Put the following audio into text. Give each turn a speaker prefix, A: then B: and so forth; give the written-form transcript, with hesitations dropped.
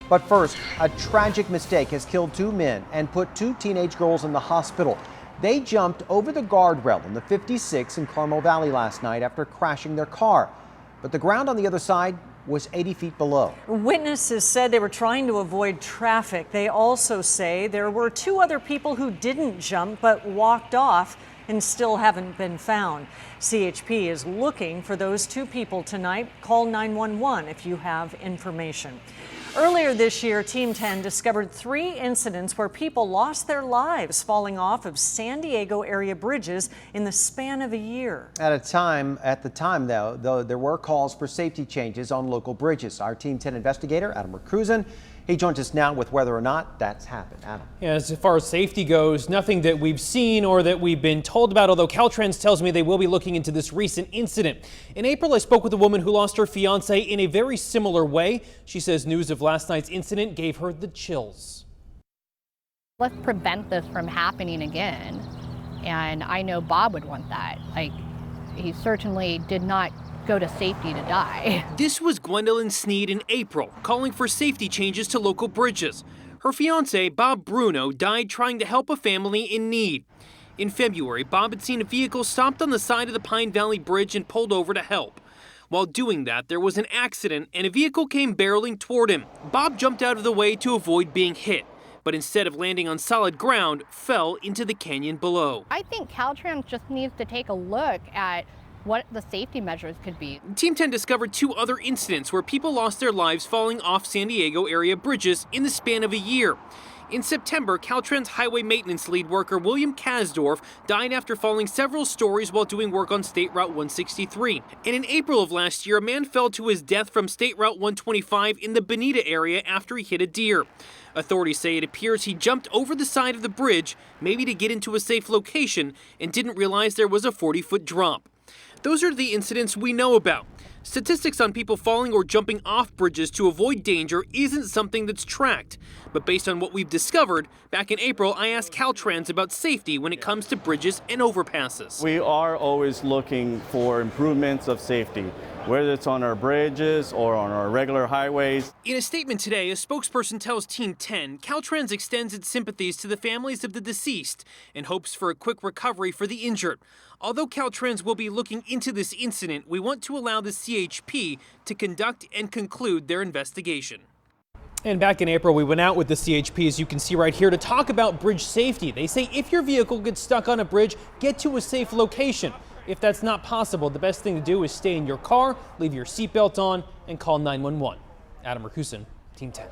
A: But first, a tragic mistake has killed 2 men and put 2 teenage girls in the hospital. They jumped over the guardrail in the 56 in Carmel Valley last night after crashing their car. But the ground on the other side was 80 feet below.
B: Witnesses said they were trying to avoid traffic. They also say there were 2 other people who didn't jump but walked off and still haven't been found. CHP is looking for those 2 people tonight. Call 911 if you have information. Earlier this year, Team 10 discovered 3 incidents where people lost their lives falling off of San Diego area bridges in the span of a year.
A: At the time, though, there were calls for safety changes on local bridges. Our Team 10 investigator, Adam Recruzen, he joins us now with whether or not that's happened. Adam.
C: Yeah, as far as safety goes, nothing that we've seen or that we've been told about, although Caltrans tells me they will be looking into this recent incident. In April, I spoke with a woman who lost her fiance in a very similar way. She says news of last night's incident gave her the chills.
D: Let's prevent this from happening again. And I know Bob would want that. Like, he certainly did not go to safety to die.
C: This was Gwendolyn Sneed in April, calling for safety changes to local bridges. Her fiance, Bob Bruno, died trying to help a family in need. In February, Bob had seen a vehicle stopped on the side of the Pine Valley Bridge and pulled over to help. While doing that, there was an accident and a vehicle came barreling toward him. Bob jumped out of the way to avoid being hit, but instead of landing on solid ground, fell into the canyon below.
D: I think Caltrans just needs to take a look at what the safety measures could be.
C: Team 10 discovered 2 other incidents where people lost their lives falling off San Diego area bridges in the span of a year. In September, Caltrans highway maintenance lead worker William Kasdorf died after falling several stories while doing work on State Route 163. And in April of last year, a man fell to his death from State Route 125 in the Bonita area after he hit a deer. Authorities say it appears he jumped over the side of the bridge, maybe to get into a safe location, and didn't realize there was a 40-foot drop. Those are the incidents we know about. Statistics on people falling or jumping off bridges to avoid danger isn't something that's tracked. But based on what we've discovered, back in April, I asked Caltrans about safety when it comes to bridges and overpasses.
E: We are always looking for improvements of safety, whether it's on our bridges or on our regular highways.
C: In a statement today, a spokesperson tells Team 10 Caltrans extends its sympathies to the families of the deceased and hopes for a quick recovery for the injured. Although Caltrans will be looking into this incident, we want to allow the CHP to conduct and conclude their investigation. And back in April, we went out with the CHP, as you can see right here, to talk about bridge safety. They say if your vehicle gets stuck on a bridge, get to a safe location. If that's not possible, the best thing to do is stay in your car, leave your seatbelt on, and call 911. Adam Recruzen, Team 10.